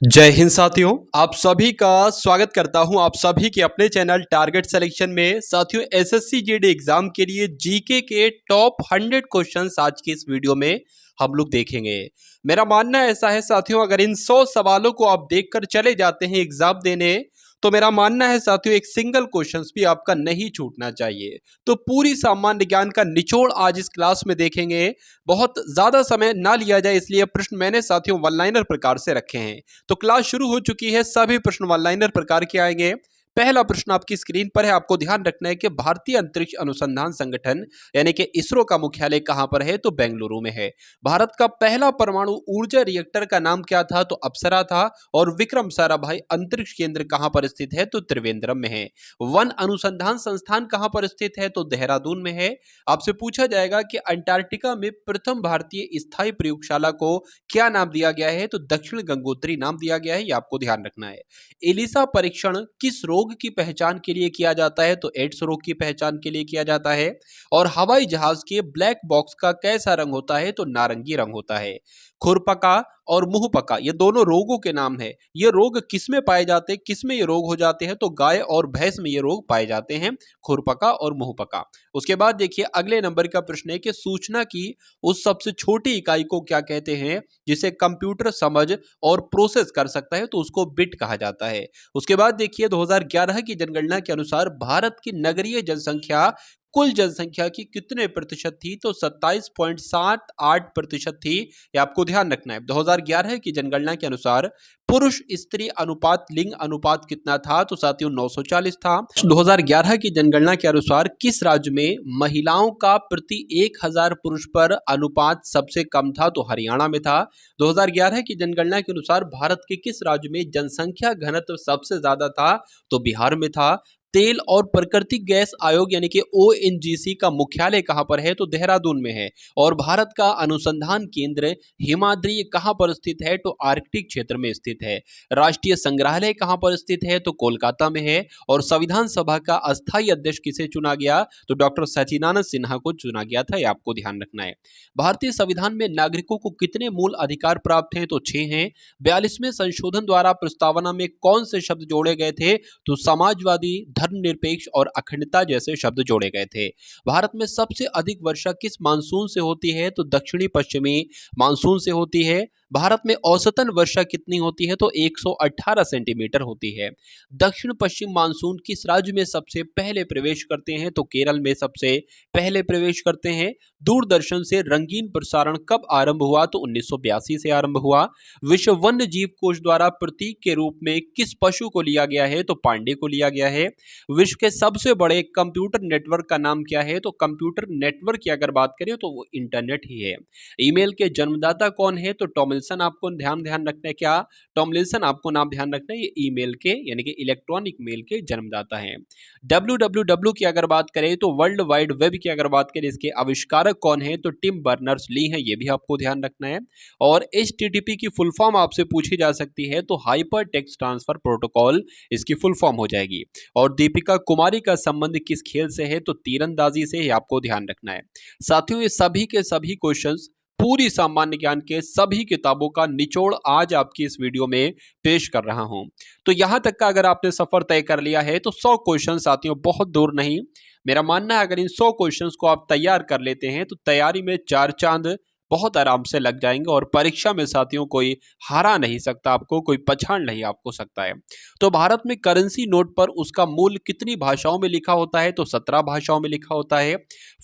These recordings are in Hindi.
जय हिंद साथियों, आप सभी का स्वागत करता हूं आप सभी के अपने चैनल टारगेट सिलेक्शन में। साथियों, एसएससी जीडी एग्जाम के लिए जीके के टॉप 100 क्वेश्चंस आज की इस वीडियो में हम लोग देखेंगे। मेरा मानना ऐसा है साथियों, अगर इन 100 सवालों को आप देखकर चले जाते हैं एग्जाम देने, तो मेरा मानना है साथियों एक सिंगल क्वेश्चंस भी आपका नहीं छूटना चाहिए। तो पूरी सामान्य ज्ञान का निचोड़ आज इस क्लास में देखेंगे। बहुत ज्यादा समय ना लिया जाए, इसलिए प्रश्न मैंने साथियों वन लाइनर प्रकार से रखे हैं। तो क्लास शुरू हो चुकी है, सभी प्रश्न वन लाइनर प्रकार के आएंगे। पहला प्रश्न आपकी स्क्रीन पर है। आपको ध्यान रखना है कि भारतीय अंतरिक्ष अनुसंधान संगठन यानी कि इसरो का मुख्यालय कहां पर है? तो बेंगलुरु में है। भारत का पहला परमाणु ऊर्जा रिएक्टर का नाम क्या था? तो अप्सरा था। और विक्रम साराभाई अंतरिक्ष केंद्र कहां पर स्थित है? तो त्रिवेंद्रम में है। वन अनुसंधान संस्थान कहां पर स्थित है? तो देहरादून में है। आपसे पूछा जाएगा कि अंटार्कटिका में प्रथम भारतीय स्थायी प्रयोगशाला को क्या नाम दिया गया है? तो दक्षिण गंगोत्री नाम दिया गया है, ये आपको ध्यान रखना है। एलिसा परीक्षण किस रोग की पहचान के लिए किया जाता है? तो एड्स रोग की पहचान के लिए किया जाता है। और हवाई जहाज के ब्लैक बॉक्स का कैसा रंग होता है? तो नारंगी रंग होता है। खुरपका और मुंहपका ये दोनों रोगों के नाम है। ये रोग किस में पाए जाते हैं, किस में ये रोग हो जाते हैं? तो गाय और भैंस में ये रोग पाए जाते हैं, खुरपका और मुंहपका। उसके बाद देखिए अगले नंबर का प्रश्न है कि सूचना की उस सबसे छोटी इकाई को क्या कहते हैं जिसे कंप्यूटर समझ और प्रोसेस कर सकता है? तो उसको बिट कहा जाता है। उसके बाद देखिए 2011 की जनगणना के अनुसार भारत की नगरीय जनसंख्या कुल जनसंख्या की कितने प्रतिशत थी? तो 27.78% थी। ये आपको ध्यान रखना है। 2011 की जनगणना के अनुसार पुरुष स्त्री अनुपात लिंग अनुपात कितना था? तो साथियों 940 था। 2011 की जनगणना के अनुसार किस राज्य में महिलाओं का प्रति 1000 पुरुष पर अनुपात सबसे कम था? तो हरियाणा में था। 2011 की जनगणना के अनुसार भारत के किस राज्य में जनसंख्या घनत्व सबसे ज्यादा था? तो बिहार में था। तेल और प्राकृतिक गैस आयोग यानी कि ओएनजीसी का मुख्यालय कहां पर है? तो देहरादून में है। और भारत का अनुसंधान केंद्र हिमाद्री कहां पर स्थित है? तो आर्कटिक क्षेत्र में स्थित है। राष्ट्रीय संग्रहालय कहां पर स्थित है? तो कोलकाता में है। और संविधान सभा का अस्थायी अध्यक्ष किसे चुना गया? तो डॉक्टर सचिदानंद सिन्हा को चुना गया था। यह आपको ध्यान रखना है। भारतीय संविधान में नागरिकों को कितने मूल अधिकार प्राप्त हैं? तो 6 हैं। 42वें संशोधन द्वारा प्रस्तावना में कौन से शब्द जोड़े गए थे? तो समाजवादी, धर्मनिरपेक्ष और अखंडता जैसे शब्द जोड़े गए थे। भारत में सबसे अधिक वर्षा किस मानसून से होती है? तो दक्षिणी पश्चिमी मानसून से होती है। भारत में औसतन वर्षा कितनी होती है? तो 118 सेंटीमीटर होती है। दक्षिण पश्चिम मानसून किस राज्य में सबसे पहले प्रवेश करते हैं? तो केरल में सबसे पहले प्रवेश करते हैं। दूरदर्शन से रंगीन प्रसारण कब आरंभ हुआ? तो 1982 से आरंभ हुआ। विश्व वन्य जीव कोष द्वारा प्रतीक के रूप में किस पशु को लिया गया है? तो पांडे को लिया गया है। विश्व के सबसे बड़े कंप्यूटर नेटवर्क का नाम क्या है? तो कंप्यूटर नेटवर्क की अगर बात करें तो वो इंटरनेट ही है। ईमेल के जन्मदाता कौन है? तो टॉमलिंसन। आपको ध्यान ध्यान रखना है, क्या टॉमलिंसन आपको नाम ध्यान रखना है, ये ईमेल के यानी कि इलेक्ट्रॉनिक मेल के जन्मदाता हैं। डब्ल्यू की अगर बात करें तो वर्ल्ड वाइड वेब की अगर बात करें इसके आविष्कारक कौन है? तो टिम बर्नर्स ली हैं, ये भी आपको ध्यान रखना है। और HTTP की फुल फॉर्म आपसे पूछी जा सकती है तो हाइपर टेक्स्ट ट्रांसफर प्रोटोकॉल इसकी फुल फॉर्म हो जाएगी। और दीपिका कुमारी का संबंध किस खेल से है? तो तीरंदाजी से, ही आपको ध्यान रखना है। साथियों ये सभी के सभी क्वेश्चंस पूरी सामान्य ज्ञान के सभी किताबों का निचोड़ आज आपकी इस वीडियो में पेश कर रहा हूं। तो यहां तक का अगर आपने सफर तय कर लिया है तो 100 क्वेश्चन साथियों बहुत दूर नहीं। मेरा मानना है अगर इन 100 क्वेश्चंस को आप तैयार कर लेते हैं तो तैयारी में 4 चांद बहुत आराम से लग जाएंगे। और परीक्षा में साथियों कोई हरा नहीं सकता आपको, कोई पछाड़ नहीं आपको सकता है। तो भारत में करेंसी नोट पर उसका मूल्य कितनी भाषाओं में लिखा होता है? तो 17 भाषाओं में लिखा होता है।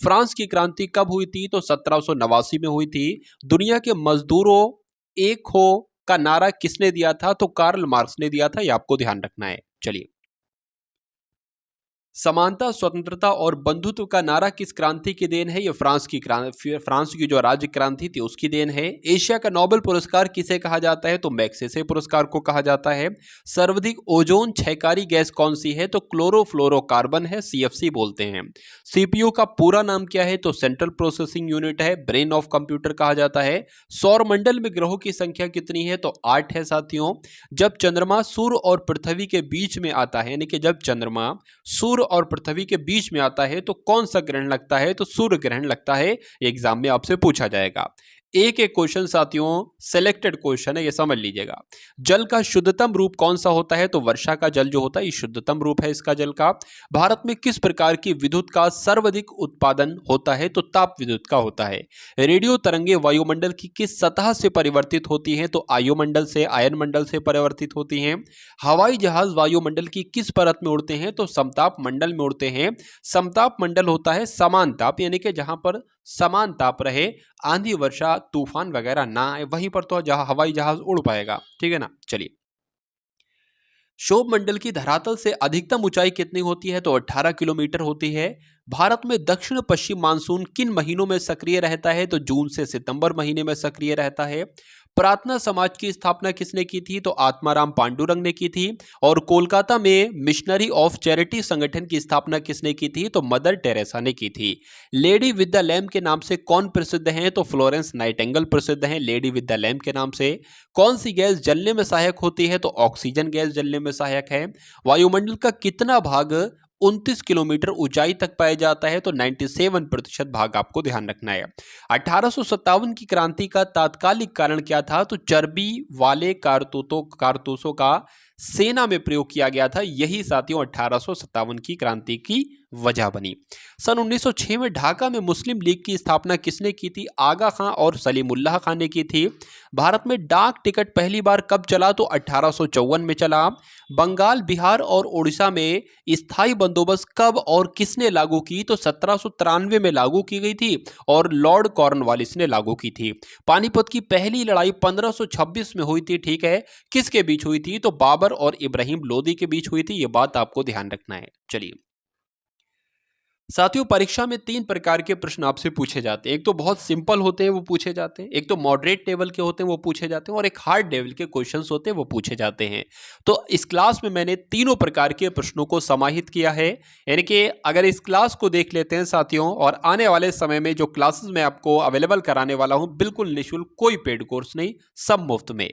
फ्रांस की क्रांति कब हुई थी? तो 1789 में हुई थी। दुनिया के मजदूरों एक हो का नारा किसने दिया था? तो कार्ल मार्क्स ने दिया था, ये आपको ध्यान रखना है। चलिए, समानता, स्वतंत्रता और बंधुत्व का नारा किस क्रांति की देन है? ये फ्रांस की जो राज्य क्रांति थी उसकी देन है। एशिया का नोबेल पुरस्कार किसे कहा जाता है? तो मैग्सेसे पुरस्कार को कहा जाता है। सर्वाधिक ओजोन क्षयकारी गैस कौन सी है? तो क्लोरोफ्लोरोकार्बन है, CFC बोलते हैं। CPU का पूरा नाम क्या है? तो सेंट्रल प्रोसेसिंग यूनिट है, ब्रेन ऑफ कंप्यूटर कहा जाता है। सौर मंडल में ग्रहों की संख्या कितनी है? तो 8 है साथियों। जब चंद्रमा सूर्य और पृथ्वी के बीच में आता है यानी कि जब चंद्रमा सूर्य और पृथ्वी के बीच में आता है तो कौन सा ग्रहण लगता है? तो सूर्य ग्रहण लगता है। एग्जाम में आपसे पूछा जाएगा। एक एक क्वेश्चन साथियों सिलेक्टेड क्वेश्चन है, ये समझ लीजिएगा। जल का शुद्धतम रूप कौन सा होता है? तो वर्षा का जल जो होता है ये शुद्धतम रूप है इसका जल का। भारत में किस प्रकार की विद्युत का सर्वाधिक उत्पादन होता है? तो ताप विद्युत का होता है। रेडियो तरंगे वायुमंडल की किस सतह से परिवर्तित होती हैं? तो आयुमंडल से, आयन मंडल से परिवर्तित होती हैं। हवाई जहाज वायुमंडल की किस परत में उड़ते हैं? तो समताप मंडल में उड़ते हैं। समताप मंडल होता है समान ताप, यानी कि जहां पर समान ताप रहे, आंधी वर्षा तूफान वगैरह ना आए, वहीं पर तो जहां हवाई जहाज उड़ पाएगा। ठीक है ना। चलिए, क्षोभ मंडल की धरातल से अधिकतम ऊंचाई कितनी होती है? तो 18 किलोमीटर होती है। भारत में दक्षिण पश्चिम मानसून किन महीनों में सक्रिय रहता है? तो जून से सितंबर महीने में सक्रिय रहता है। प्रार्थना समाज की स्थापना किसने की थी? तो आत्माराम पांडुरंग ने की थी। और कोलकाता में मिशनरी ऑफ चैरिटी संगठन की स्थापना किसने की थी? तो मदर टेरेसा ने की थी। लेडी विद द लैम्प के नाम से कौन प्रसिद्ध हैं? तो फ्लोरेंस नाइटिंगेल प्रसिद्ध हैं लेडी विद द लैम्प के नाम से। कौन सी गैस जलने में सहायक होती है? तो ऑक्सीजन गैस जलने में सहायक है। वायुमंडल का कितना भाग 29 किलोमीटर ऊंचाई तक पाया जाता है? तो 97% भाग आपको ध्यान रखना है। 1857 की क्रांति का तात्कालिक कारण क्या था? तो चर्बी वाले कारतूसों का सेना में प्रयोग किया गया था। यही साथियों 1857 की क्रांति की वजह बनी। सन 1906 में ढाका में मुस्लिम लीग की स्थापना किसने की थी? आगा खां और सलीमुल्लाह खां ने की थी। भारत में डाक टिकट पहली बार कब चला? तो 1854 में चला। बंगाल, बिहार और उड़ीसा में स्थायी बंदोबस्त कब और किसने लागू की? तो 1793 में लागू की गई थी और लॉर्ड कॉर्नवालिस ने लागू की थी। पानीपत की पहली लड़ाई 1526 में हुई थी। ठीक है, किसके बीच हुई थी? तो बाबर और इब्राहिम लोदी के बीच हुई थी। ये बात आपको ध्यान रखना है। चलिए साथियों, परीक्षा में 3 प्रकार के प्रश्न आपसे पूछे जाते हैं। एक तो बहुत सिंपल होते हैं, वो पूछे जाते हैं। एक तो मॉडरेट लेवल के होते हैं, वो पूछे जाते हैं। और एक हार्ड लेवल के क्वेश्चंस होते हैं, वो पूछे जाते हैं। तो इस क्लास में मैंने तीनों प्रकार के प्रश्नों को समाहित किया है। यानी कि अगर इस क्लास को देख लेते हैं साथियों, और आने वाले समय में जो क्लासेस मैं आपको अवेलेबल कराने वाला हूं, बिल्कुल निःशुल्क, कोई पेड कोर्स नहीं, सब मुफ्त में।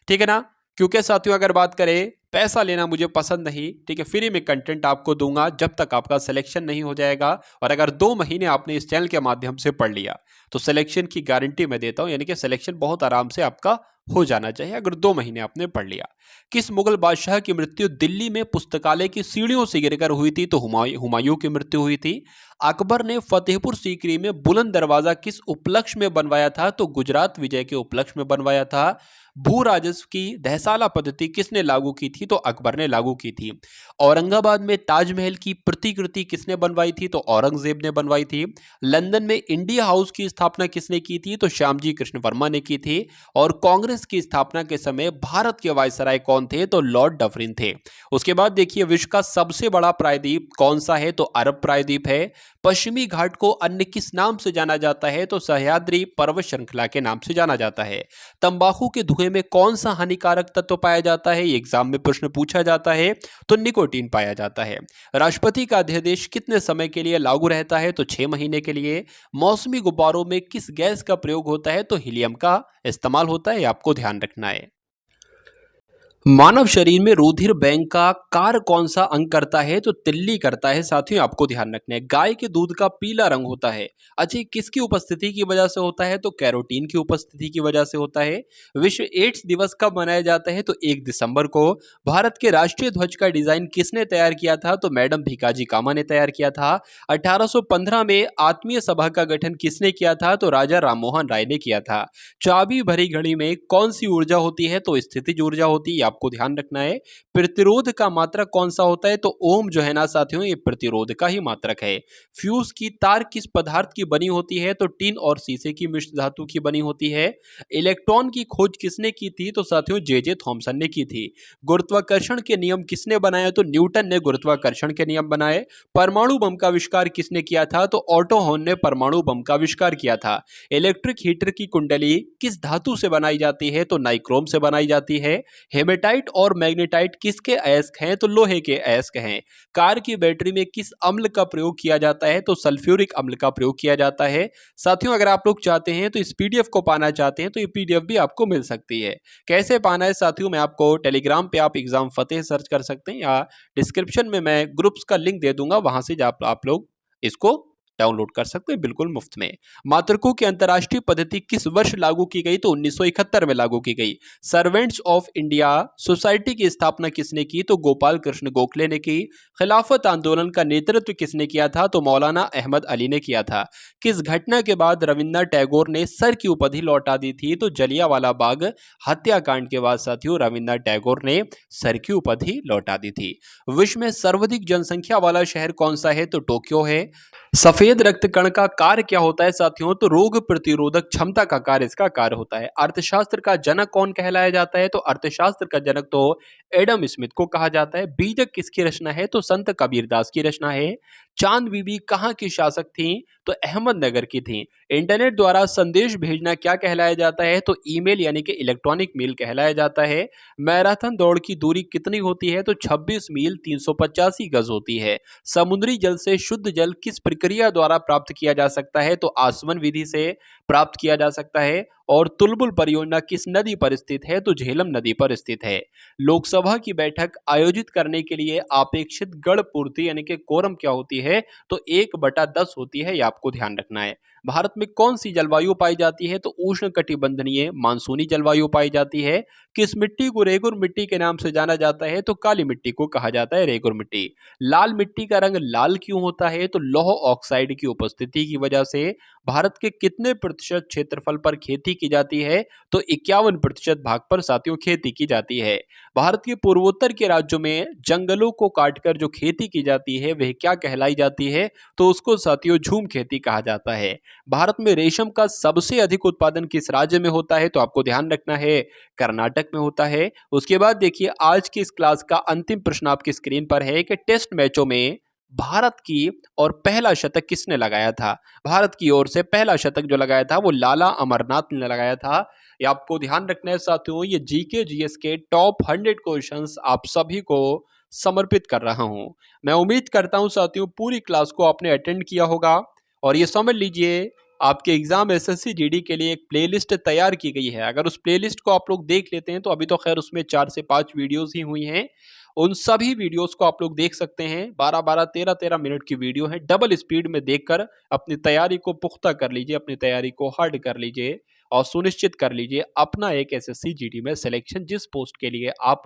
ठीक है ना। क्योंकि साथियों अगर बात करें, पैसा लेना मुझे पसंद नहीं। ठीक है, फ्री में कंटेंट आपको दूंगा जब तक आपका सिलेक्शन नहीं हो जाएगा। और अगर 2 महीने आपने इस चैनल के माध्यम से पढ़ लिया तो सिलेक्शन की गारंटी मैं देता हूं। यानी कि सिलेक्शन बहुत आराम से आपका हो जाना चाहिए अगर 2 महीने आपने पढ़ लिया। किस मुगल बादशाह की मृत्यु दिल्ली में पुस्तकालय की सीढ़ियों से गिरकर हुई थी? तो हुमायूं की मृत्यु हुई थी। अकबर ने फतेहपुर सीकरी में बुलंद दरवाजा किस उपलक्ष्य में बनवाया था? तो गुजरात विजय के उपलक्ष्य में बनवाया था। भू राजस्व की दहसाला पद्धति किसने लागू की थी? तो अकबर ने लागू की थी। औरंगाबाद में ताजमहल की प्रतिकृति किसने बनवाई थी? तो औरंगजेब ने बनवाई थी। लंदन में इंडिया हाउस की स्थापना किसने की थी? तो श्यामजी कृष्ण वर्मा ने की थी। और कांग्रेस की स्थापना के समय भारत के वायसराय कौन थे? तो लॉर्ड डफरिन थे। उसके बाद देखिए, विश्व का सबसे बड़ा प्रायद्वीप कौन सा है? तो अरब प्रायद्वीप है। पश्चिमी घाट को अन्य किस नाम से जाना जाता है? तो सह्याद्री पर्वत श्रृंखला के नाम से जाना जाता है। तंबाकू के धुएं में कौन सा हानिकारक तत्व पाया जाता है? एग्जाम में प्रश्न पूछा जाता है। तो निकोटीन पाया जाता है। राष्ट्रपति का अध्यादेश कितने समय के लिए लागू रहता है? तो 6 महीने के लिए। मौसमी गुब्बारों में किस गैस का प्रयोग होता है? तो हीलियम का इस्तेमाल होता है। आपको ध्यान रखना है। मानव शरीर में रुधिर बैंक का कार्य कौन सा अंग करता है? तो तिल्ली करता है। साथियों आपको ध्यान रखना है। गाय के दूध का पीला रंग होता है, अच्छा किसकी उपस्थिति की वजह से होता है? तो कैरोटीन की उपस्थिति की वजह से होता है। विश्व एड्स दिवस कब मनाया जाता है? तो 1 दिसंबर को। भारत के राष्ट्रीय ध्वज का डिजाइन किसने तैयार किया था? तो मैडम भीकाजी कामा ने तैयार किया था। 1815 में आत्मीय सभा का गठन किसने किया था? तो राजा राममोहन राय ने किया था। चाबी भरी घड़ी में कौन सी ऊर्जा होती है? तो स्थितिज ऊर्जा होती है। आपको ध्यान रखना है। प्रतिरोध का मात्रक कौन सा होता है? तो ओम जो है ना साथियों, ये प्रतिरोध का ही मात्रक है। फ्यूज की तार किस पदार्थ की बनी होती है? तो टिन और शीशे की मिश्र धातु की बनी होती है। इलेक्ट्रॉन की खोज किसने की थी? तो साथियों जे थॉमसन ने की थी। गुरुत्वाकर्षण के नियम किसने बनाए? तो न्यूटन ने गुरुत्वाकर्षण के नियम बनाए। परमाणु बम का आविष्कार किसने किया था? तो ऑटो हॉर्न ने परमाणु बम का आविष्कार किया था। इलेक्ट्रिक हीटर की कुंडली किस धातु से बनाई जाती है? तो नाइक्रोम से बनाई जाती है। हेमेटाइट और मैग्नेटाइट किसके अयस्क हैं? तो लोहे के अयस्क हैं। कार की बैटरी में किस अम्ल का प्रयोग किया जाता है? तो सल्फ्यूरिक अम्ल का प्रयोग किया जाता है। साथियों अगर आप लोग चाहते हैं तो इस पीडीएफ को पाना चाहते हैं तो ये पीडीएफ भी आपको मिल सकती है। कैसे पाना है साथियों, मैं आपको टेलीग्राम पे आप एग्जाम फतेह सर्च कर सकते हैं या डिस्क्रिप्शन में मैं ग्रुप्स का लिंक दे दूंगा, वहां से आप लोग इसको डाउनलोड कर सकते हैं बिल्कुल मुफ्त में। मातृकों की अंतर्राष्ट्रीय पद्धति किस वर्ष लागू की गई? तो 1971 में लागू की गई। सर्वेंट्स ऑफ इंडिया सोसाइटी की स्थापना किसने की? तो गोपाल कृष्ण गोखले ने की। खिलाफत आंदोलन का नेतृत्व किसने किया था? तो मौलाना अहमद अली ने किया था। किस घटना के बाद रविन्द्रनाथ टैगोर ने सर की उपाधि लौटा दी थी? तो जलियांवाला बाग हत्याकांड के बाद साथियों रविन्द्रनाथ टैगोर ने सर की उपाधि लौटा दी थी। विश्व में सर्वाधिक जनसंख्या वाला शहर कौन सा है? तो टोक्यो है। सफेद रक्त कण का कार्य क्या होता है साथियों? तो रोग प्रतिरोधक क्षमता का कार्य इसका कार्य होता है। अर्थशास्त्र का जनक कौन कहलाया जाता है? तो अर्थशास्त्र का जनक तो एडम स्मिथ को कहा जाता है। बीजक किसकी रचना है? तो संत कबीरदास की रचना है। चांद बीबी कहाँ की शासक थी? तो अहमदनगर की थी। इंटरनेट द्वारा संदेश भेजना क्या कहलाया जाता है? तो ईमेल यानी कि इलेक्ट्रॉनिक मेल कहलाया जाता है। मैराथन दौड़ की दूरी कितनी होती है? तो 26 मील 385 गज होती है। समुद्री जल से शुद्ध जल किस प्रक्रिया द्वारा प्राप्त किया जा सकता है? तो आसवन विधि से प्राप्त किया जा सकता है। और तुलबुल परियोजना किस नदी पर स्थित है? तो झेलम नदी पर स्थित है। लोकसभा की बैठक आयोजित करने के लिए अपेक्षित गण पूर्ति यानी कि कोरम क्या होती है? तो 1/10 होती है, यह आपको ध्यान रखना है। भारत में कौन सी जलवायु पाई जाती है? तो उष्ण कटिबंधनीय मानसूनी जलवायु पाई जाती है। किस मिट्टी को रेगुर मिट्टी के नाम से जाना जाता है? तो काली मिट्टी को कहा जाता है रेगुर मिट्टी। लाल मिट्टी का रंग लाल क्यों होता है? तो लौह ऑक्साइड की उपस्थिति की वजह से। भारत के कितने प्रतिशत क्षेत्रफल पर खेती की जाती है? तो 51% भाग पर साथियों खेती की जाती है। भारत के पूर्वोत्तर के राज्यों में जंगलों को काटकर जो खेती की जाती है वह क्या कहलाई जाती है? तो उसको साथियों झूम खेती कहा जाता है। भारत में रेशम का सबसे अधिक उत्पादन किस राज्य में होता है? तो आपको ध्यान रखना है कर्नाटक में होता है। उसके बाद देखिए आज की इस क्लास का अंतिम प्रश्न आपकी स्क्रीन पर है कि टेस्ट मैचों में भारत की और पहला शतक किसने लगाया था? भारत की ओर से पहला शतक जो लगाया था वो लाला अमरनाथ ने लगाया था। ये आपको ध्यान रखना है साथियों। ये जीके जीएस के टॉप 100 क्वेश्चंस आप सभी को समर्पित कर रहा हूं। मैं उम्मीद करता हूं साथियों पूरी क्लास को आपने अटेंड किया होगा। और ये समझ लीजिए आपके एग्जाम एसएससी जीडी के लिए एक प्लेलिस्ट तैयार की गई है। अगर उस प्लेलिस्ट को आप लोग देख लेते हैं तो अभी तो खैर उसमें 4 से 5 वीडियोस ही हुई हैं। उन सभी वीडियोस को आप लोग देख सकते हैं। 12-12, 13-13 मिनट की वीडियो है। डबल स्पीड में देखकर अपनी तैयारी को पुख्ता कर लीजिए, अपनी तैयारी को हार्ड कर लीजिए और सुनिश्चित कर लीजिए अपना एक एसएससी जीडी में सिलेक्शन, जिस पोस्ट के लिए आप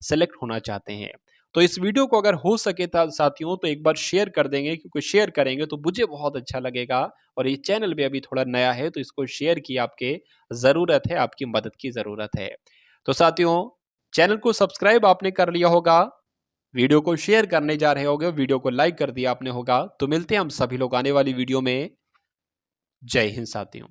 सेलेक्ट होना चाहते हैं। तो इस वीडियो को अगर हो सके था साथियों तो एक बार शेयर कर देंगे, क्योंकि शेयर करेंगे तो मुझे बहुत अच्छा लगेगा। और ये चैनल भी अभी थोड़ा नया है तो इसको शेयर की आपके ज़रूरत है, आपकी मदद की ज़रूरत है। तो साथियों चैनल को सब्सक्राइब आपने कर लिया होगा, वीडियो को शेयर करने जा रहे होगे, वीडियो को लाइक कर दिया आपने होगा। तो मिलते हैं हम सभी लोग आने वाली वीडियो में। जय हिंद साथियों।